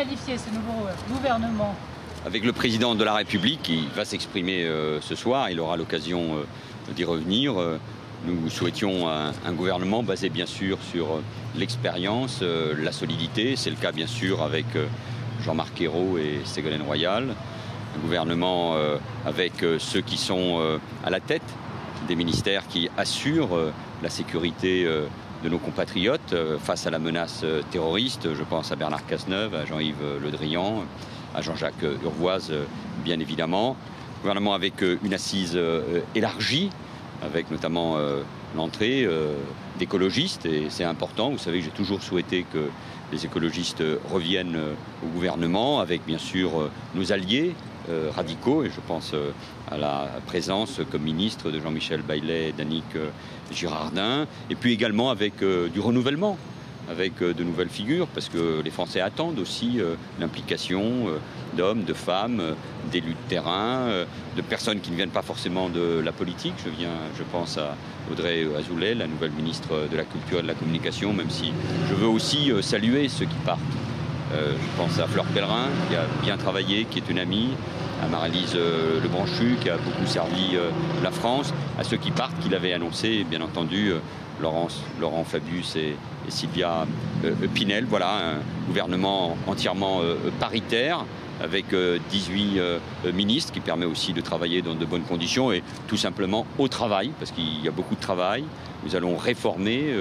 qualifiez ce nouveau gouvernement? Avec le président de la République qui va s'exprimer ce soir, il aura l'occasion d'y revenir. Nous souhaitions un gouvernement basé bien sûr sur l'expérience, la solidité. C'est le cas bien sûr avec Jean-Marc Ayrault et Ségolène Royal. Un gouvernement avec ceux qui sont à la tête des ministères qui assurent la sécurité de nos compatriotes face à la menace terroriste. Je pense à Bernard Cazeneuve, à Jean-Yves Le Drian, à Jean-Jacques Urvoas, bien évidemment. Gouvernement avec une assise élargie, avec notamment l'entrée d'écologistes, et c'est important. Vous savez que j'ai toujours souhaité que les écologistes reviennent au gouvernement, avec bien sûr nos alliés radicaux, et je pense à la présence comme ministre de Jean-Michel Baillet et d'Annick Girardin, et puis également avec du renouvellement, avec de nouvelles figures, parce que les Français attendent aussi l'implication d'hommes, de femmes, d'élus de terrain, de personnes qui ne viennent pas forcément de la politique. Je pense à Audrey Azoulay, la nouvelle ministre de la Culture et de la Communication, même si je veux aussi saluer ceux qui partent. Je pense à Fleur Pellerin, qui a bien travaillé, qui est une amie, à Marie-Lise Lebranchu, qui a beaucoup servi la France, à ceux qui partent, qu'il avait annoncé, bien entendu, Laurent Fabius et Sylvia Pinel. Voilà, un gouvernement entièrement paritaire, avec 18 ministres, qui permet aussi de travailler dans de bonnes conditions et tout simplement au travail, parce qu'il y a beaucoup de travail. Nous allons réformer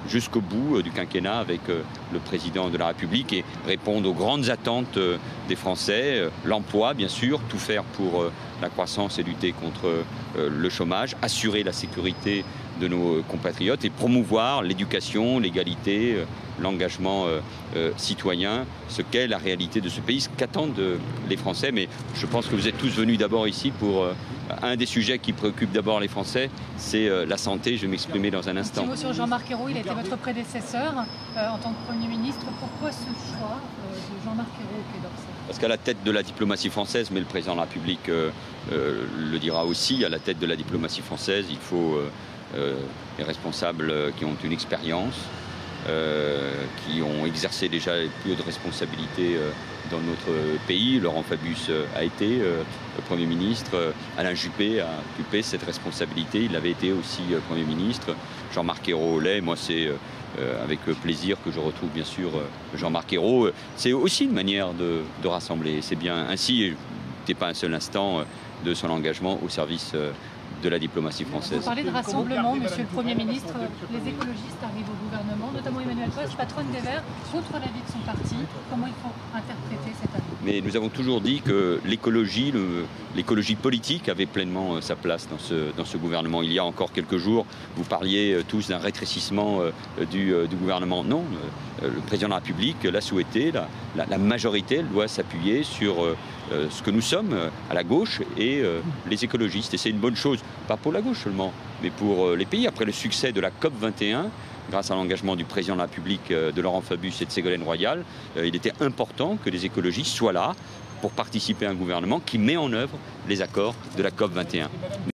jusqu'au bout du quinquennat avec le président de la République et répondre aux grandes attentes des Français. L'emploi, bien sûr, tout faire pour la croissance et lutter contre le chômage, assurer la sécurité de nos compatriotes et promouvoir l'éducation, l'égalité, l'engagement citoyen, ce qu'est la réalité de ce pays, ce qu'attendent les Français. Mais je pense que vous êtes tous venus d'abord ici pour un des sujets qui préoccupe d'abord les Français, c'est la santé. Je vais m'exprimer dans un instant. Un petit mot sur Jean-Marc Ayrault, il a été votre prédécesseur en tant que Premier ministre. Pourquoi ce choix de Jean-Marc Ayrault au Quai d'Orsay? Parce qu'à la tête de la diplomatie française, mais le président de la République le dira aussi, à la tête de la diplomatie française, il faut des responsables qui ont une expérience, qui ont exercé déjà plus hautes responsabilités dans notre pays. Laurent Fabius a été Premier ministre, Alain Juppé a occupé cette responsabilité, il avait été aussi Premier ministre, Jean-Marc Ayrault l'est. Moi c'est avec plaisir que je retrouve bien sûr Jean-Marc Ayrault. C'est aussi une manière de rassembler, c'est bien ainsi, et je n'étais pas un seul instant de son engagement au service de la diplomatie française. Vous parlez de rassemblement, Monsieur le Premier ministre. Les écologistes arrivent au gouvernement, notamment Emmanuel Todd, patronne des Verts, contre l'avis de son parti. Comment il faut interpréter cette annonce? Mais nous avons toujours dit que l'écologie politique avait pleinement sa place dans ce gouvernement. Il y a encore quelques jours, vous parliez tous d'un rétrécissement du gouvernement. Non, le président de la République l'a souhaité. La majorité, elle doit s'appuyer sur ce que nous sommes à la gauche et les écologistes. Et c'est une bonne chose, pas pour la gauche seulement, mais pour les pays. Après le succès de la COP21, grâce à l'engagement du président de la République, de Laurent Fabius et de Ségolène Royal, il était important que les écologistes soient là pour participer à un gouvernement qui met en œuvre les accords de la COP21.